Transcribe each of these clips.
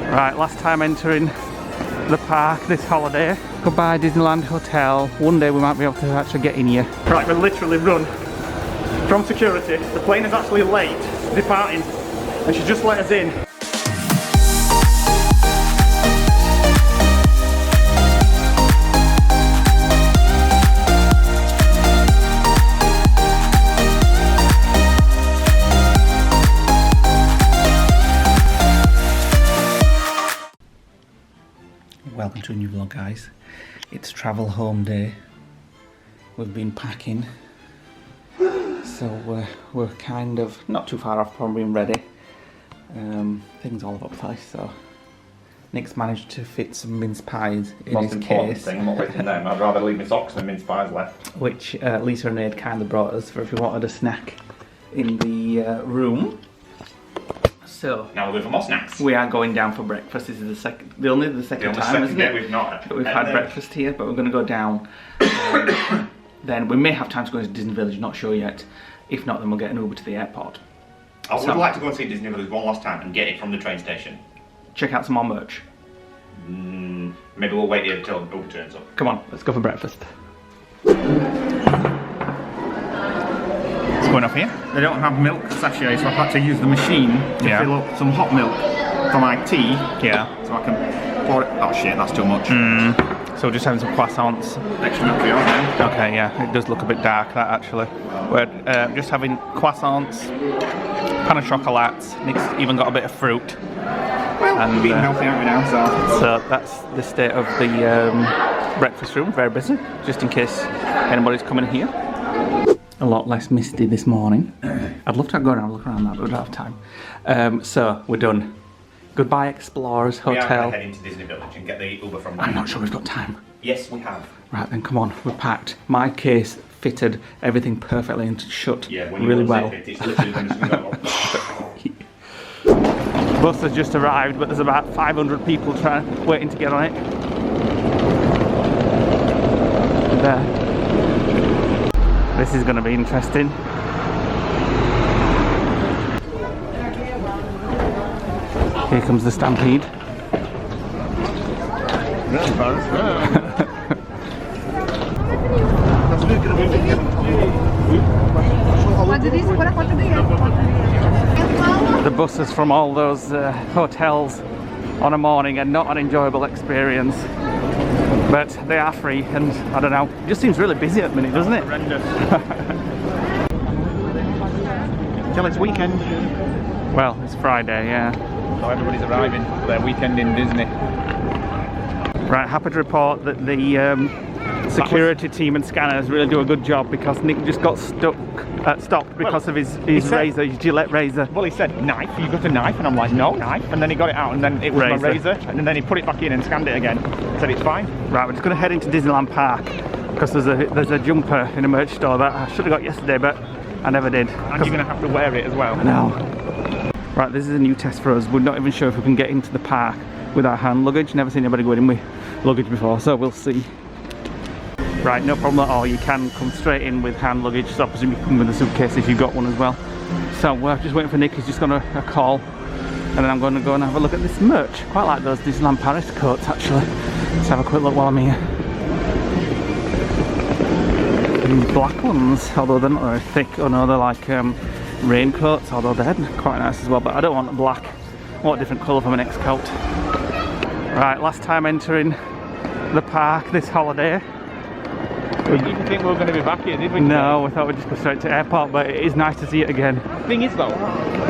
Right, last time entering the park this holiday. Goodbye Disneyland Hotel. One day we might be able to actually get in here. Right, we're literally run from security. The plane is actually late departing and she just let us in. Welcome to a new vlog, guys. It's travel home day. We've been packing, so we're kind of not too far off from being ready. Things all over the place, so Nick's managed to fit some mince pies in his case. Thing, I'm not wasting them. I'd rather leave my socks than mince pies left. Which Lisa and Aid kindly brought us for if we wanted a snack in the room. So now we're for more snacks. We are going down for breakfast. This is the second time, isn't it? We've not. But we've had breakfast here, but we're going to go down. Then we may have time to go into Disney Village. Not sure yet. If not, then we'll get an Uber to the airport. I would like to go and see Disney Village one last time and get it from the train station. Check out some more merch. Maybe we'll wait here until Uber turns up. Come on, let's go for breakfast. Going off here. They don't have milk sachets, so I've had to use the machine to fill up some hot milk for my tea. Yeah. So I can pour it. Oh shit, that's too much. So we're just having some croissants. Extra milk for yours then. Okay, yeah, it does look a bit dark, that actually. We're just having croissants, pan of chocolates. Nick's even got a bit of fruit. Well, we're being healthy, aren't we now? So that's the state of the breakfast room. Very busy, just in case anybody's coming here. A lot less misty this morning. I'd love to go around and look around that, but we don't have time. So we're done. Goodbye Explorers Hotel. We are going to head into Disney Village and get the Uber from there. I'm not sure we've got time. Yes, we have. Right then, come on, we're packed. My case fitted everything perfectly and shut really well. It's literally going to go. Bus has just arrived, but there's about 500 people waiting to get on it. There. This is going to be interesting. Here comes the stampede. The buses from all those hotels on a morning are not an enjoyable experience. But they are free, and I don't know, it just seems really busy at the minute, doesn't it? Horrendous. Till it's weekend. Well, it's Friday, yeah. So everybody's arriving for their weekend in Disney. Right, happy to report that the security team and scanners really do a good job, because Nick just got stopped because of his razor, his Gillette razor. Well, he said, knife, you got a knife? And I'm like, no, knife. And then he got it out, and then it was my razor. And then he put it back in and scanned it again. Said it's fine. Right, we're just going to head into Disneyland Park, because there's a jumper in a merch store that I should have got yesterday, but I never did. And you're going to have to wear it as well. I know. Right, this is a new test for us. We're not even sure if we can get into the park with our hand luggage. Never seen anybody go in with luggage before, so we'll see. Right, no problem at all. You can come straight in with hand luggage, so I presume you can come with a suitcase if you've got one as well. So we're just waiting for Nick. He's just got a call, and then I'm going to go and have a look at this merch. Quite like those Disneyland Paris coats, actually. Let's have a quick look while I'm here. These black ones, although they're not very thick. Oh no, they're like raincoats, although they're quite nice as well. But I don't want black. I want a different colour for my next coat. Right, last time entering the park this holiday. We didn't think we were going to be back here, did we? No, we thought we'd just go straight to airport, but it is nice to see it again. The thing is though,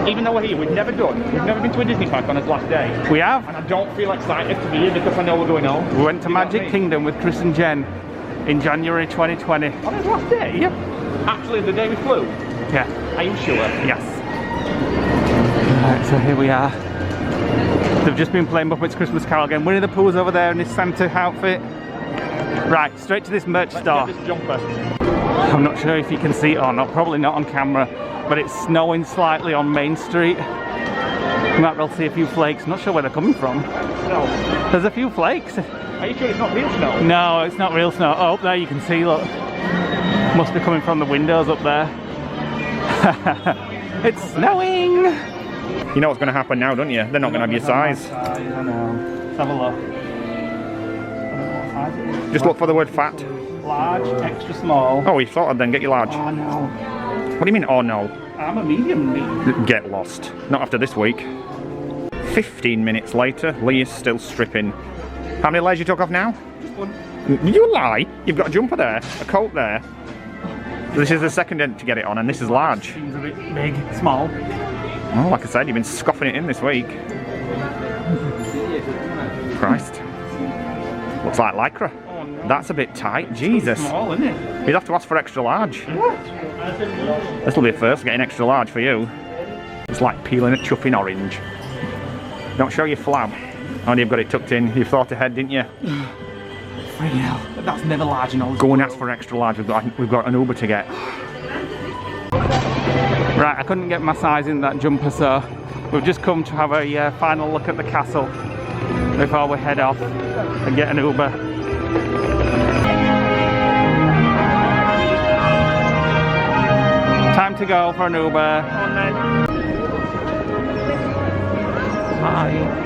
even though we're here, we've never been to a Disney park on its last day. We have. And I don't feel excited to be here because I know we're going home. We went to Magic Kingdom with Chris and Jen in January 2020. On its last day? Yep. Actually, the day we flew? Yeah. Are you sure? Yes. Right, so here we are. They've just been playing Muppets Christmas Carol again. Winnie the Pooh's over there in his Santa outfit. Right, straight to this merch store. This jumper. I'm not sure if you can see it or not, probably not on camera, but it's snowing slightly on Main Street. You might be able to see a few flakes. Not sure where they're coming from. No. There's a few flakes. Are you sure it's not real snow? No, it's not real snow. Oh, up there you can see, look. Must be coming from the windows up there. It's snowing! You know what's going to happen now, don't you? They're not going to have your size. I know. Let's have a look. I don't know what size it is. Just look for the word fat. Large, extra small. Oh, you've sorted then. Get your large. Oh no. What do you mean, oh no? I'm a medium. Get lost. Not after this week. 15 minutes later, Lee is still stripping. How many layers you took off now? Just one. You lie. You've got a jumper there, a coat there. This is the second end to get it on, and this is large. Seems a bit big, small. Oh, like I said, you've been scoffing it in this week. Christ. Looks like lycra. Oh, no. That's a bit tight. Jesus. Small, isn't it? You'd have to ask for extra large. This will be a first, getting extra large for you. It's like peeling a chuffing orange. Don't show your flab. Oh, you've got it tucked in. You thought ahead, didn't you? Freaking hell. That's never large enough. Go and ask for extra large. We've got an Uber to get. Right, I couldn't get my size in that jumper, so we've just come to have a final look at the castle before we head off and get an Uber. Time to go for an Uber. On then. Hi.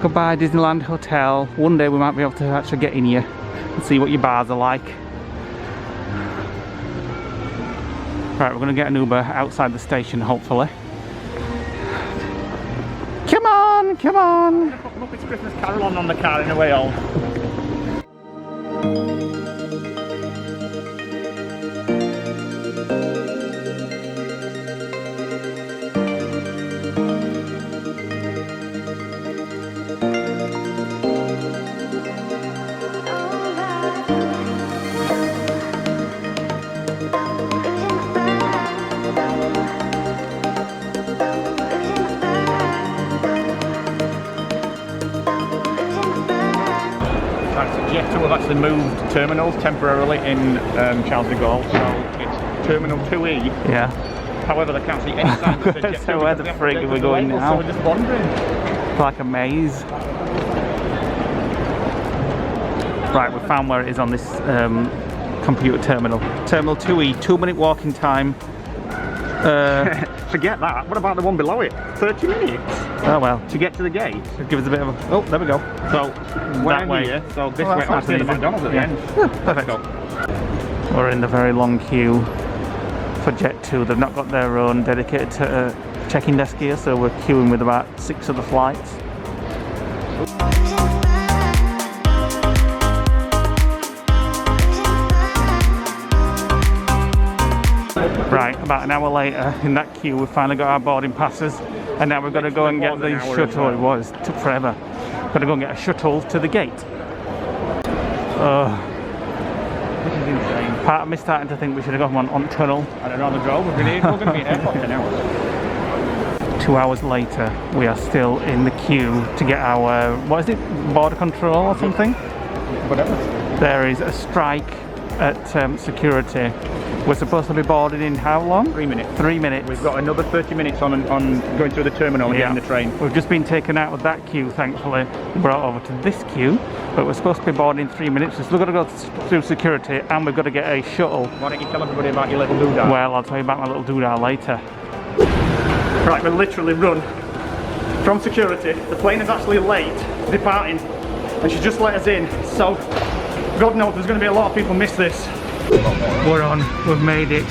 Goodbye Disneyland Hotel. One day we might be able to actually get in here and see what your bars are like. Right, we're going to get an Uber outside the station, hopefully. Come on, come on! Look, it's Christmas Carol on the car in a way home. Jet2 have actually moved terminals temporarily in Charles de Gaulle, so it's Terminal 2E. Yeah. However, they can't see any signs of the Jet2. So where the frig are we going now? So we're just wandering. It's like a maze. Right, we found where it is on this computer terminal. Terminal 2E, 2-minute walking time. Forget that. What about the one below it? 30 minutes? Oh well. To get to the gate? Give us a bit of a... Oh, there we go. So, That way. Here, so this Oh, way. that's nice and the easy. McDonald's at the Yeah. end. Perfect. Let's go. We're in the very long queue for Jet2. They've not got their own dedicated check-in desk here, so we're queuing with about 6 of the flights. Right, about an hour later in that queue we finally got our boarding passes, and now we've got to go and get the shuttle. It took forever. Got to go and get a shuttle to the gate. This is insane. Part of me starting to think we should have gone on tunnel. I don't know the drill. We're going to be in airport in hours. 2 hours later, we are still in the queue to get our, what is it, border control or something? Whatever. There is a strike at security. We're supposed to be boarding in how long? 3 minutes. 3 minutes. We've got another 30 minutes on going through the terminal and getting the train. We've just been taken out of that queue, thankfully, brought over to this queue, but we're supposed to be boarding in 3 minutes. We've still got to go through security, and we've got to get a shuttle. Why don't you tell everybody about your little doodah? Well, I'll tell you about my little doodah later. Right, we literally run from security. The plane is actually late departing, and she just let us in. So, God knows there's going to be a lot of people miss this. We're on. We've made it.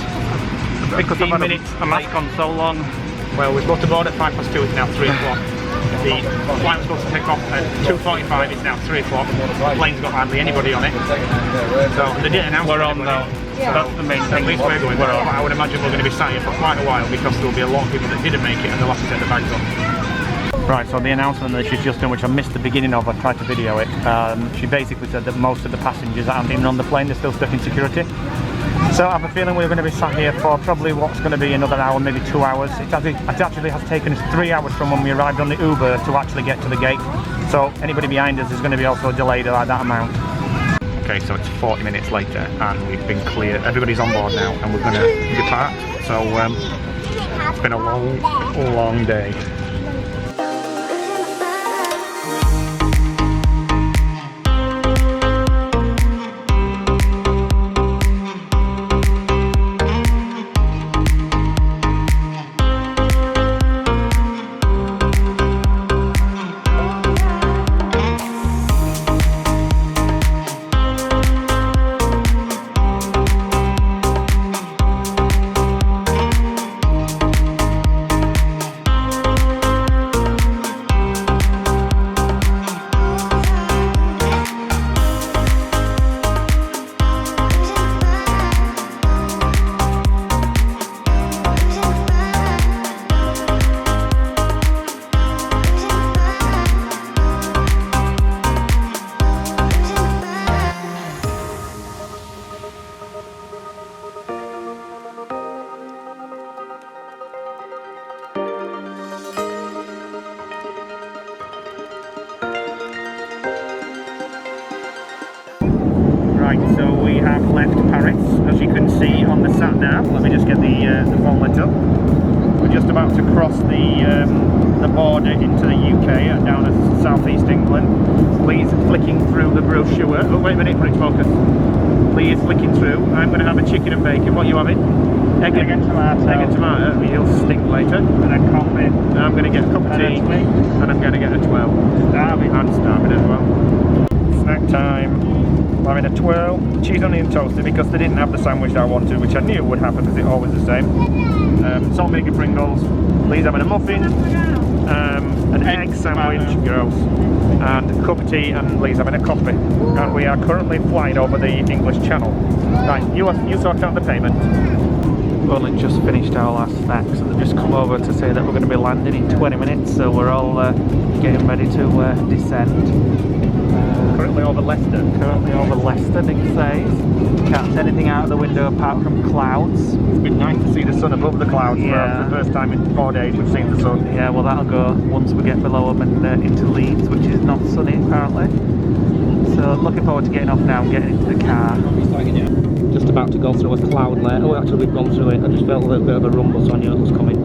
Because I've 15 had minutes a mask on so long. Well, we've got to board at 2:05. It's now 3 o'clock. The flight was supposed to take off at 2:45. It's now 3 o'clock. The plane's got hardly anybody on it. So they didn't announce. We're on though. That's the main thing. At least we're going. We're on. I would imagine we're going to be sat here for quite a while because there will be a lot of people that didn't make it and they'll have to set the bags on. Right, so the announcement that she's just done, which I missed the beginning of, I tried to video it. She basically said that most of the passengers that aren't even on the plane, they're still stuck in security. So I have a feeling we're going to be sat here for probably what's going to be another hour, maybe 2 hours. It actually has taken us 3 hours from when we arrived on the Uber to actually get to the gate. So anybody behind us is going to be also delayed like that amount. Okay, so it's 40 minutes later and we've been cleared. Everybody's on board now and we're going to depart. So it's been a long day. have left Paris, as you can see on the sat nav. Let me just get the phone lit up. We're just about to cross the border into the UK, down to southeast England. Please flicking through the brochure. Oh, wait a minute for its focus. Please flicking through. I'm going to have a chicken and bacon. What are you having? Egg and tomato. Egg and tomato. You'll stink later. And a coffee. I'm going to get a cup of tea. And I'm going to get a twirl. Starving. I'm starving as well. Snack time. I'm having a twirl. Cheese onion toasted because they didn't have the sandwich that I wanted, which I knew would happen because it's always the same. Salt, vinegar, Pringles. Please having a muffin. An egg sandwich. Gross. And a cup of tea, and Lee's having a coffee. And we are currently flying over the English Channel. Right, you sort out the payment. We've only just finished our last snack, so they've just come over to say that we're going to be landing in 20 minutes, so we're all getting ready to descend. Currently over Leicester. Currently over Leicester, Nick says. Can't see anything out of the window apart from clouds. It's been nice to see the sun above the clouds. Yeah. For the first time in 4 days we've seen the sun. Yeah, well that'll go once we get below them and into Leeds, which is not sunny apparently. So looking forward to getting off now and getting into the car. Just about to go through a cloud layer. Oh, actually we've gone through it. I just felt a little bit of a rumble, so I knew it was coming.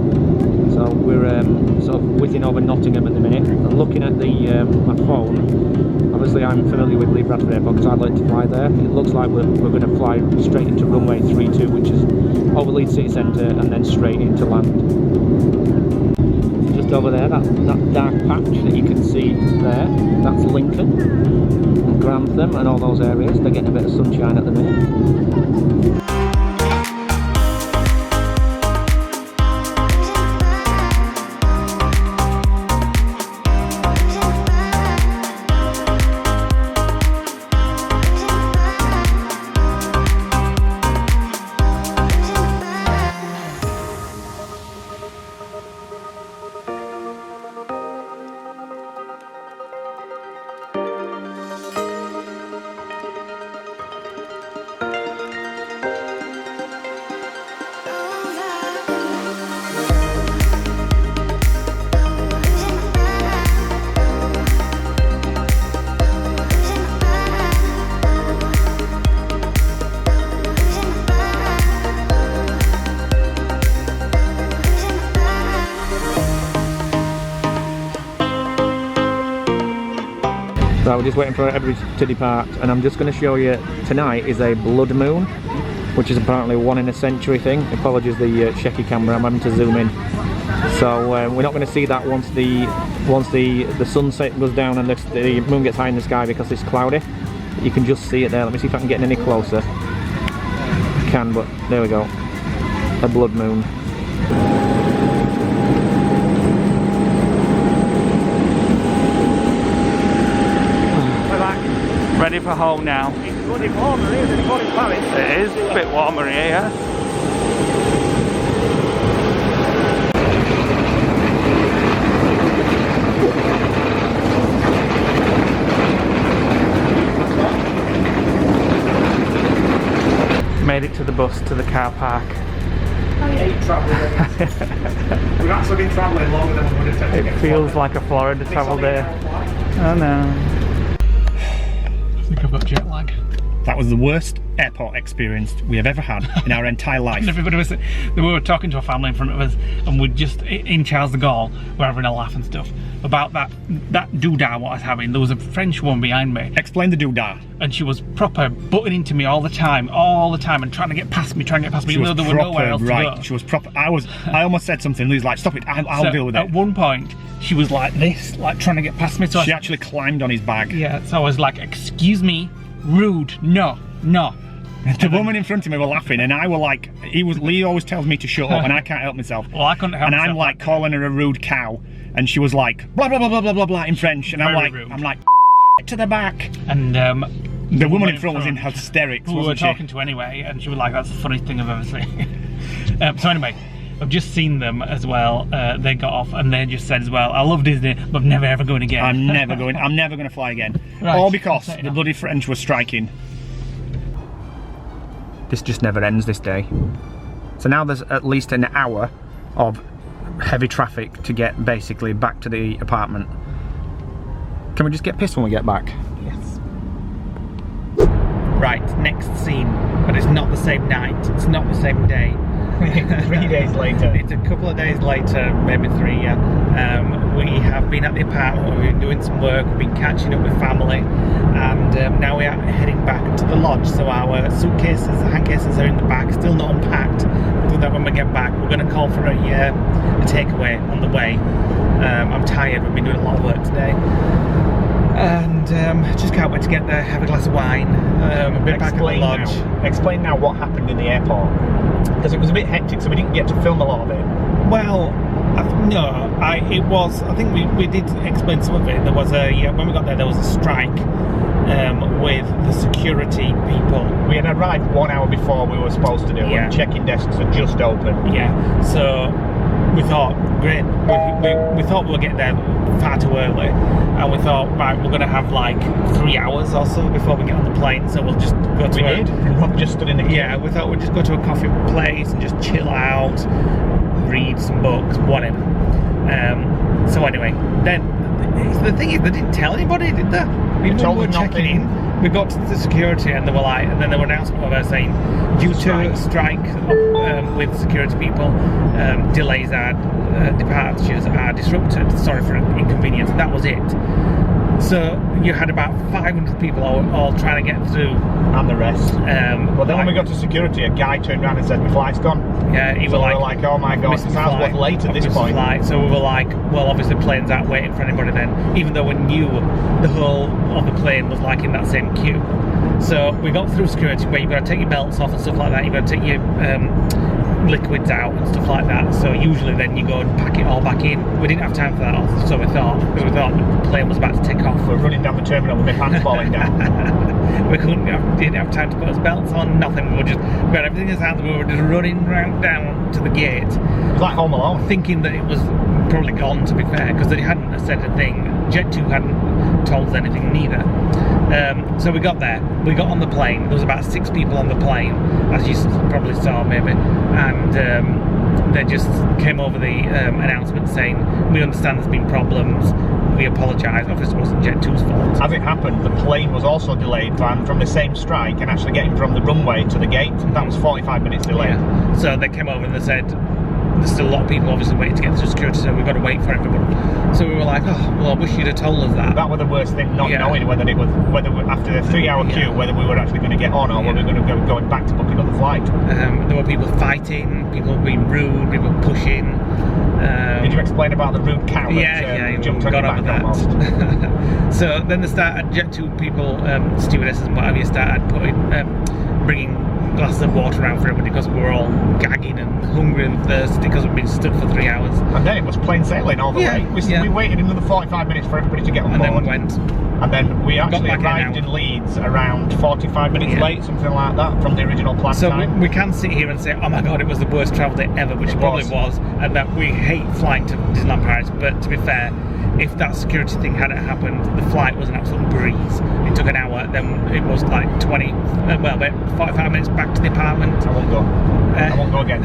So we're sort of whizzing over Nottingham at the minute. And looking at the my phone, obviously I'm familiar with Lee Bradford Airport because I'd like to fly there. It looks like we're going to fly straight into runway 32, which is over Leeds City Centre, and then straight into land. Just over there, that dark patch that you can see there, that's Lincoln and Grantham and all those areas. They're getting a bit of sunshine at the minute. So we're just waiting for everybody to depart, and I'm just going to show you, tonight is a blood moon, which is apparently 1 in a century thing. Apologies the shaky camera, I'm having to zoom in. So we're not going to see that once the sunset goes down and the moon gets high in the sky because it's cloudy. You can just see it there. Let me see if I can get any closer. I can, but there we go. A blood moon. Ready for home now. It's bloody warmer here than it was in Paris. It is a bit warmer here, yeah. Made it to the bus, to the car park. I hate travelling. We've actually been travelling longer than we would have taken. It feels like a Florida travel day. Oh no. I think I've got jet lag. That was the worst airport experience we have ever had in our entire life. And everybody was, we were talking to a family in front of us, and we just, in Charles de Gaulle, we're having a laugh and stuff about that doodah what I was having. There was a French woman behind me. Explain the doodah. And she was proper butting into me all the time, and trying to get past me, even though there were nowhere else to go. She was proper, I almost said something, Lou's like, stop it, I'll deal with it. At one point, she was like this, like trying to get past me. So she actually climbed on his bag. Yeah, so I was like, excuse me, rude, no. The woman in front of me were laughing, and I were like, Lee always tells me to shut up, and I can't help myself. Well, I couldn't help myself. And I'm like calling her a rude cow, and she was like, blah blah blah blah blah blah blah in French, and I'm like, to the back. And the woman in front was in hysterics. We were talking to anyway, and she was like, that's the funniest thing I've ever seen. So anyway, I've just seen them as well. They got off, and they just said as well, I love Disney, but I'm never ever going again. I'm never going to fly again. Right. All because the bloody French were striking. This just never ends, this day. So now there's at least an hour of heavy traffic to get basically back to the apartment. Can we just get pissed when we get back? Yes. Right, next scene, but it's not the same night, it's not the same day. 3 days later. It's a couple of days later, maybe 3, yeah. We have been at the apartment, we've been doing some work, we've been catching up with family, and now we are heading back to the lodge. So our suitcases, hand cases are in the back, still not unpacked. We'll do that when we get back. We're going to call for a takeaway on the way. I'm tired, we've been doing a lot of work today. And just can't wait to get there, have a glass of wine, a bit back at the lodge. Explain now what happened in the airport. Because it was a bit hectic, so we didn't get to film a lot of it. Well, I think we did explain some of it. There was when we got there was a strike with the security people. We had arrived 1 hour before we were supposed to do, and check-in desks had just opened. Yeah, so we thought, great, we thought we were getting there far too early, and we thought, right, we're going to have like 3 hours or so before we get on the plane, so we'll just go to Rob just stood in the queue. Yeah, we thought we'd just go to a coffee place and just chill out, read some books, whatever. So anyway, then the thing is, they didn't tell anybody, did they? We were checking in. We got to the security, and they were like, and then there were announcements over saying, due to strike with security people, delays are departures are disrupted. Sorry for inconvenience. That was it. So you had about 500 people all trying to get through. And the rest. Well, then when we got to security, a guy turned around and said, "My flight's gone." Yeah, we were like, "Oh my god, this was late at this point." So we were like, well, obviously planes aren't waiting for anybody then, even though we knew the whole of the plane was like in that same queue. So we got through security where you've got to take your belts off and stuff like that. You've got to take your liquids out and stuff like that. So usually then you go and pack it all back in. We didn't have time for that, so we thought the plane was about to take off. We're running down the terminal with my pants falling down. We didn't have time to put our belts on, nothing. We had everything in our hands. We were just running down to the gate. It was like Home Alone. Thinking that it was probably gone, to be fair, because they hadn't said a thing. Jet2 hadn't told us anything neither. So we got there. We got on the plane. There was about 6 people on the plane, as you probably saw maybe, and they just came over the announcement saying, "We understand there's been problems. We apologise." Obviously it wasn't Jet2's fault. As it happened, the plane was also delayed from the same strike, and actually getting from the runway to the gate, that was 45 minutes delayed. Yeah. So they came over and they said, there's still a lot of people obviously waiting to get through security, so we've got to wait for everybody. So we were like, oh, well, I wish you'd have told us that. That was the worst thing, not knowing whether after the 3 hour queue, whether we were actually going to get on or whether we were going to go going back to book another flight. There were people fighting, people being rude, people pushing. Did you explain about the rude cow that jumped on your back almost? So then they started, Jet2 people, stewardesses and whatever, started bringing glasses of water around for everybody because we were all gagging and hungry and thirsty because we'd been stood for 3 hours. And then it was plain sailing all the way. We waited another 45 minutes for everybody to get on board. And then we went. And then we actually arrived in Leeds around 45 minutes late, something like that, from the original planned time. So we can sit here and say, oh my god, it was the worst travel day ever, which it probably was, and that we hate flying to Disneyland Paris, but to be fair, if that security thing hadn't happened, the flight was an absolute breeze. It took an hour, then it was like 45 minutes back to the apartment. I won't go. I won't go again.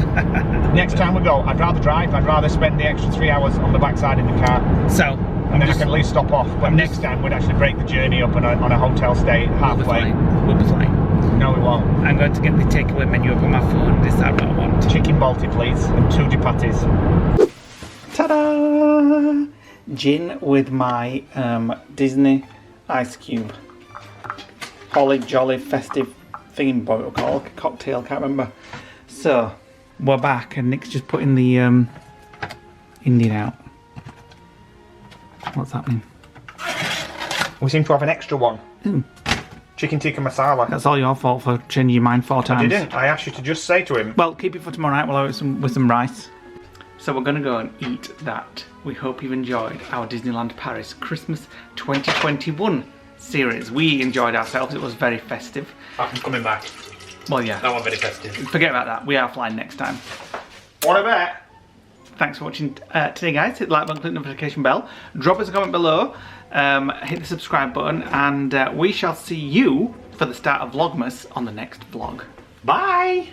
Next time we go, I'd rather drive. I'd rather spend the extra 3 hours on the backside in the car. And then I can at least stop off. But next time we'd actually break the journey up on a hotel stay halfway. We'll be fine. No, we won't. I'm going to get the takeaway menu up on my phone and decide what I want. Chicken balti, please, and 2 patties. Ta-da! Gin with my Disney ice cube. Holly jolly festive theme bottle called cocktail, can't remember. So we're back and Nick's just putting the Indian out. What's happening? We seem to have an extra one. Chicken tikka masala. That's all your fault for changing your mind 4 times. I didn't. I asked you to just say to him. Well, keep it for tomorrow night. We'll have it with some rice. So we're going to go and eat that. We hope you've enjoyed our Disneyland Paris Christmas 2021 series. We enjoyed ourselves. It was very festive. I'm coming back. Well, yeah. That one very festive. Forget about that. We are flying next time. What a bet. Thanks for watching today, guys. Hit the like button, click the notification bell. Drop us a comment below. Hit the subscribe button. And we shall see you for the start of Vlogmas on the next vlog. Bye!